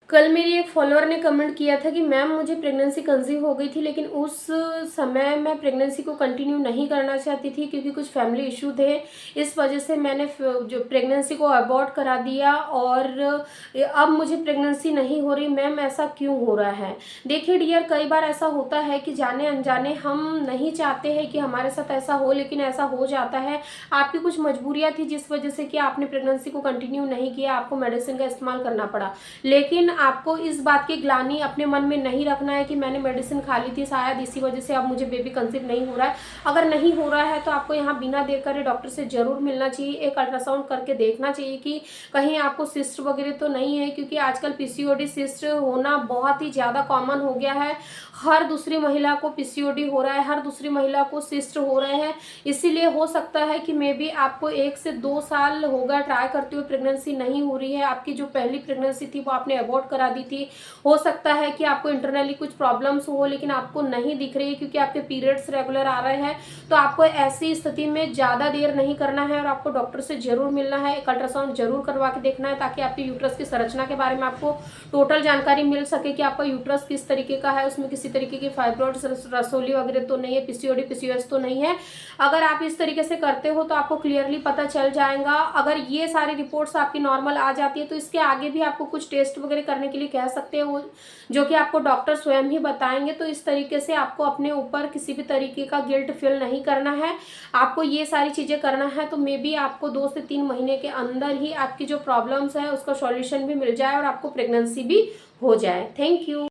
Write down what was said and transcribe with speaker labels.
Speaker 1: कल मेरी एक फॉलोअर ने कमेंट किया था कि मैम मुझे प्रेगनेंसी कंसीव हो गई थी, लेकिन उस समय मैं प्रेगनेंसी को कंटिन्यू नहीं करना चाहती थी क्योंकि कुछ फैमिली इशू थे। इस वजह से मैंने जो प्रेगनेंसी को अबॉर्ट करा दिया और अब मुझे प्रेगनेंसी नहीं हो रही। मैम ऐसा क्यों हो रहा है? देखिए डियर, कई बार ऐसा होता है कि जाने अनजाने हम नहीं चाहते हैं कि हमारे साथ ऐसा हो, लेकिन ऐसा हो जाता है। आपकी कुछ मजबूरियाँ थी जिस वजह से कि आपने प्रेगनेंसी को कंटिन्यू नहीं किया, आपको मेडिसिन का इस्तेमाल करना पड़ा। लेकिन आपको इस बात की ग्लानि अपने मन में नहीं रखना है कि मैंने मेडिसिन खा ली थी, शायद इसी वजह से अब मुझे बेबी कंसीव नहीं हो रहा है। अगर नहीं हो रहा है तो आपको यहाँ बिना देर करे डॉक्टर से ज़रूर मिलना चाहिए। एक अल्ट्रासाउंड करके देखना चाहिए कि कहीं आपको सिस्ट वगैरह तो नहीं है, क्योंकि आजकल पीसीओडी सिस्ट होना बहुत ही ज़्यादा कॉमन हो गया है। हर दूसरी महिला को पीसीओडी हो रहा है, हर दूसरी महिला को सिस्ट हो रहे हैं। इसीलिए हो सकता है कि मे बी आपको 1 से 2 साल होगा ट्राई करते हुए, प्रेगनेंसी नहीं हो रही है। आपकी जो पहली प्रेगनेंसी थी वो आपने अबॉर्ट करा दी थी। हो सकता है कि आपको इंटरनली कुछ प्रॉब्लम्स हो, लेकिन आपको नहीं दिख रही है क्योंकि आपके पीरियड्स रेगुलर आ रहे हैं। तो आपको ऐसी स्थिति में ज़्यादा देर नहीं करना है और आपको डॉक्टर से जरूर मिलना है, एक अल्ट्रासाउंड जरूर करवा के देखना है, ताकि आपके यूट्रस की संरचना के बारे में आपको टोटल जानकारी मिल सके कि आपका यूट्रस किस तरीके का है, उसमें किसी तरीके की फाइब्रॉइड्स, रसोली वगैरह तो नहीं है, पीसीओडी पीसीओएस तो नहीं है। अगर आप इस तरीके से करते हो तो आपको क्लियरली पता चल जाएगा। अगर ये सारी रिपोर्ट्स आपकी नॉर्मल आ जाती है तो इसके आगे भी आपको कुछ टेस्ट वगैरह करने के लिए कह सकते हैं, वो जो कि आपको डॉक्टर स्वयं ही बताएंगे। तो इस तरीके से आपको अपने ऊपर किसी भी तरीके का गिल्ट फील नहीं करना है, आपको ये सारी चीज़ें करना है। तो मे बी आपको 2 से 3 महीने के अंदर ही आपकी जो प्रॉब्लम्स है उसका सॉल्यूशन भी मिल जाए और आपको प्रेगनेंसी भी हो जाए। Thank you.